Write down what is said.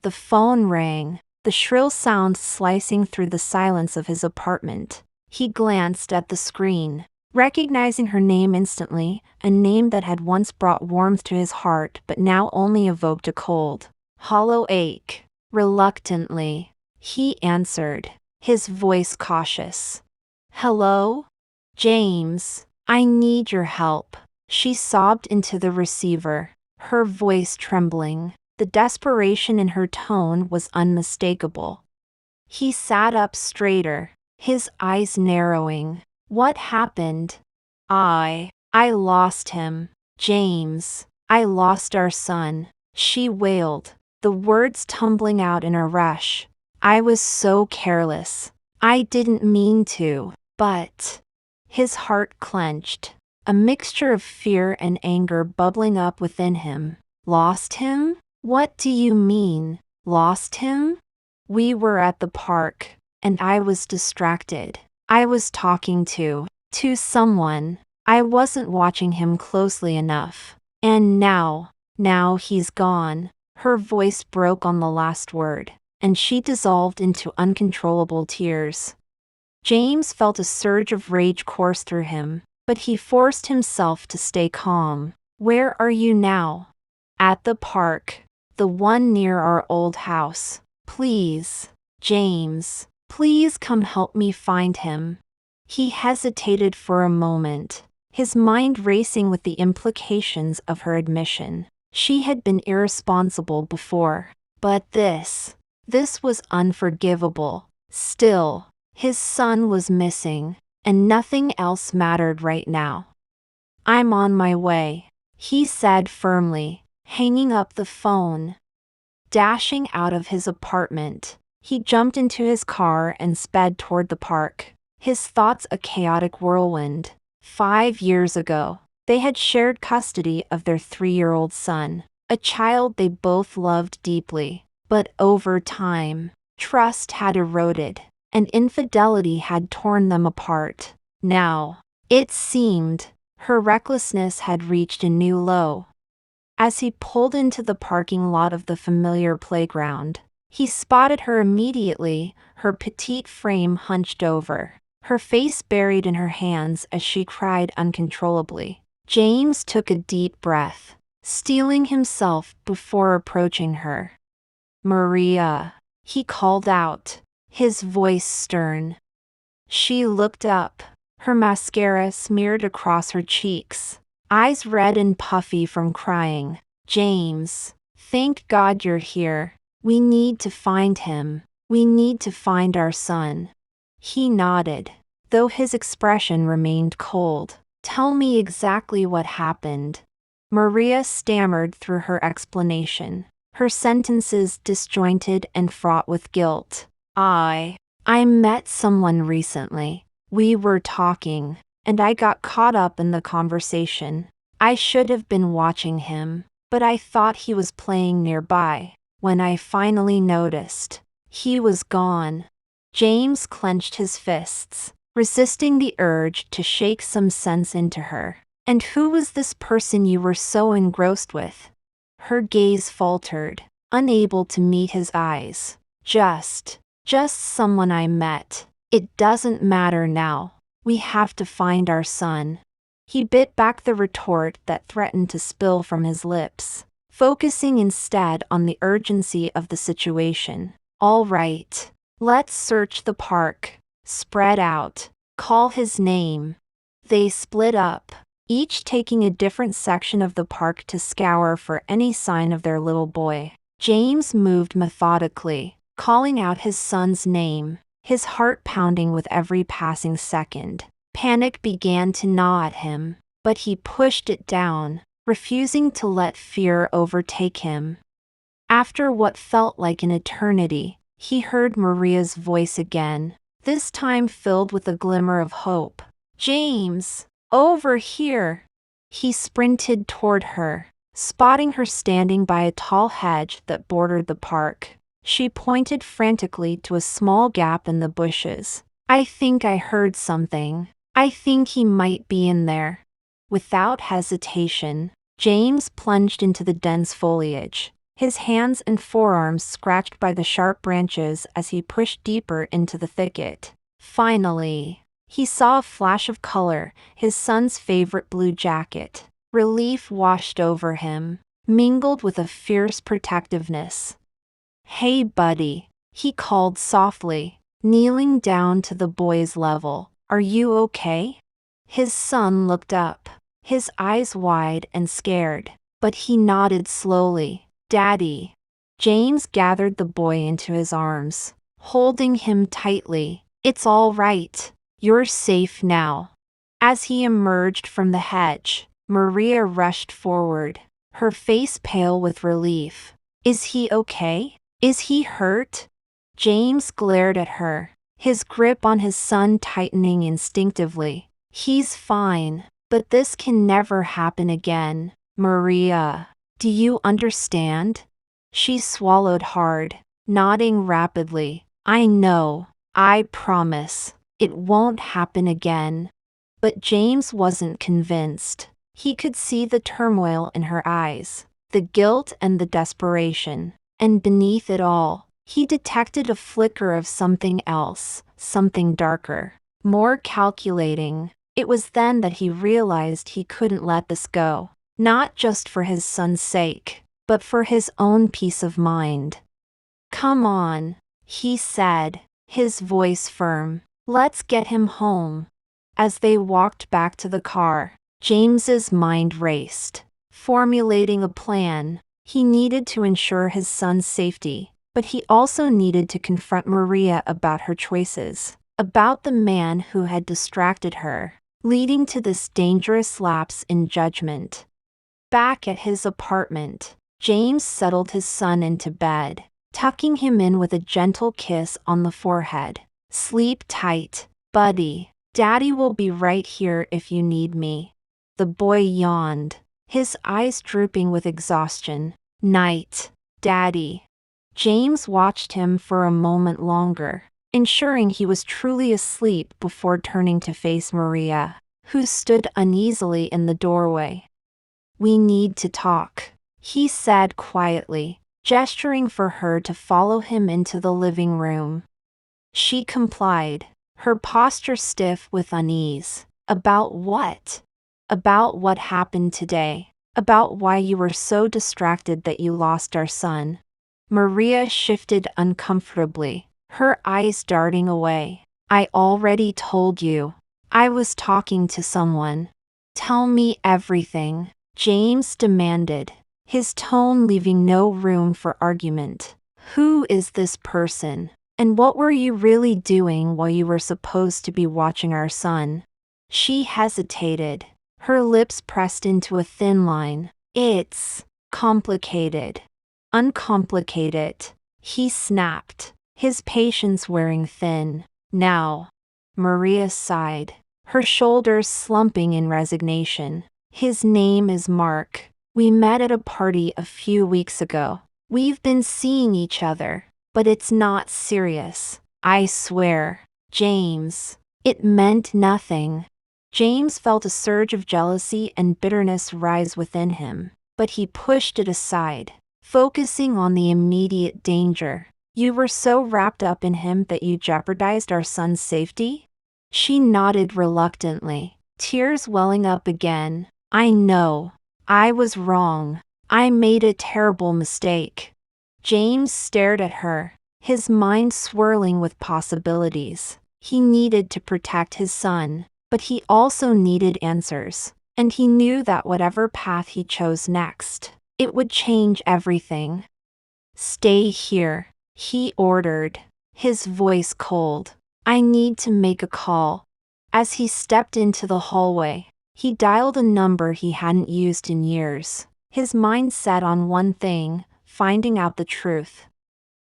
The phone rang, the shrill sound slicing through the silence of his apartment. He glanced at the screen, recognizing her name instantly, a name that had once brought warmth to his heart but now only evoked a cold, hollow ache. Reluctantly, he answered, his voice cautious. "Hello? James, I need your help." She sobbed into the receiver, her voice trembling. The desperation in her tone was unmistakable. He sat up straighter, his eyes narrowing. "What happened?" I lost him. James, I lost our son," she wailed, the words tumbling out in a rush. "I was so careless. I didn't mean to, but..." His heart clenched, a mixture of fear and anger bubbling up within him. "Lost him? What do you mean, lost him?" "We were at the park, and I was distracted. I was talking to someone. I wasn't watching him closely enough. And now he's gone." Her voice broke on the last word, and she dissolved into uncontrollable tears. James felt a surge of rage course through him, but he forced himself to stay calm. "Where are you now?" "At the park. The one near our old house. Please, James, please come help me find him." He hesitated for a moment, his mind racing with the implications of her admission. She had been irresponsible before, but this was unforgivable. Still, his son was missing, and nothing else mattered right now. "I'm on my way," he said firmly, hanging up the phone. Dashing out of his apartment, he jumped into his car and sped toward the park, his thoughts a chaotic whirlwind. 5 years ago, they had shared custody of their 3-year-old son, a child they both loved deeply. But over time, trust had eroded, and infidelity had torn them apart. Now, it seemed, her recklessness had reached a new low. As he pulled into the parking lot of the familiar playground, he spotted her immediately, her petite frame hunched over, her face buried in her hands as she cried uncontrollably. James took a deep breath, steeling himself before approaching her. "Maria," he called out, his voice stern. She looked up, her mascara smeared across her cheeks, eyes red and puffy from crying. "James, thank God you're here. We need to find him. We need to find our son." He nodded, though his expression remained cold. "Tell me exactly what happened." Maria stammered through her explanation, her sentences disjointed and fraught with guilt. I met someone recently. We were talking, and I got caught up in the conversation. I should have been watching him, but I thought he was playing nearby. When I finally noticed, he was gone." James clenched his fists, resisting the urge to shake some sense into her. "And who was this person you were so engrossed with?" Her gaze faltered, unable to meet his eyes. Just someone I met. It doesn't matter now. We have to find our son." He bit back the retort that threatened to spill from his lips, focusing instead on the urgency of the situation. "All right, let's search the park. Spread out. Call his name." They split up, each taking a different section of the park to scour for any sign of their little boy. James moved methodically, calling out his son's name, his heart pounding with every passing second. Panic began to gnaw at him, but he pushed it down, refusing to let fear overtake him. After what felt like an eternity, he heard Maria's voice again, this time filled with a glimmer of hope. "James, over here!" He sprinted toward her, spotting her standing by a tall hedge that bordered the park. She pointed frantically to a small gap in the bushes. "I think I heard something. I think he might be in there." Without hesitation, James plunged into the dense foliage, his hands and forearms scratched by the sharp branches as he pushed deeper into the thicket. Finally, he saw a flash of color, his son's favorite blue jacket. Relief washed over him, mingled with a fierce protectiveness. "Hey, buddy," he called softly, kneeling down to the boy's level. "Are you okay?" His son looked up, his eyes wide and scared, but he nodded slowly. "Daddy." James gathered the boy into his arms, holding him tightly. "It's all right. You're safe now." As he emerged from the hedge, Maria rushed forward, her face pale with relief. "Is he okay? Is he hurt?" James glared at her, his grip on his son tightening instinctively. "He's fine, but this can never happen again. Maria, do you understand?" She swallowed hard, nodding rapidly. "I know. I promise. It won't happen again." But James wasn't convinced. He could see the turmoil in her eyes, the guilt and the desperation. And beneath it all, he detected a flicker of something else, something darker, more calculating. It was then that he realized he couldn't let this go, not just for his son's sake, but for his own peace of mind. "Come on," he said, his voice firm. "Let's get him home." As they walked back to the car, James's mind raced, formulating a plan. He needed to ensure his son's safety, but he also needed to confront Maria about her choices, about the man who had distracted her, leading to this dangerous lapse in judgment. Back at his apartment, James settled his son into bed, tucking him in with a gentle kiss on the forehead. "Sleep tight, buddy. Daddy will be right here if you need me." The boy yawned, his eyes drooping with exhaustion. "Night, Daddy." James watched him for a moment longer, ensuring he was truly asleep before turning to face Maria, who stood uneasily in the doorway. "We need to talk," he said quietly, gesturing for her to follow him into the living room. She complied, her posture stiff with unease. "About what?" "About what happened today. About why you were so distracted that you lost our son." Maria shifted uncomfortably, her eyes darting away. "I already told you. I was talking to someone." "Tell me everything," James demanded, his tone leaving no room for argument. "Who is this person? And what were you really doing while you were supposed to be watching our son?" She hesitated, her lips pressed into a thin line. "It's complicated." "Uncomplicate it," he snapped, his patience wearing thin. "Now." Maria sighed, her shoulders slumping in resignation. "His name is Mark. We met at a party a few weeks ago. We've been seeing each other, but it's not serious. I swear." "James." It meant nothing. James felt a surge of jealousy and bitterness rise within him, but he pushed it aside, focusing on the immediate danger. "You were so wrapped up in him that you jeopardized our son's safety?" She nodded reluctantly, tears welling up again. "I know. I was wrong. I made a terrible mistake." James stared at her, his mind swirling with possibilities. He needed to protect his son, but he also needed answers, and he knew that whatever path he chose next, it would change everything. "Stay here," he ordered, his voice cold. "I need to make a call." As he stepped into the hallway, he dialed a number he hadn't used in years, his mind set on one thing: finding out the truth.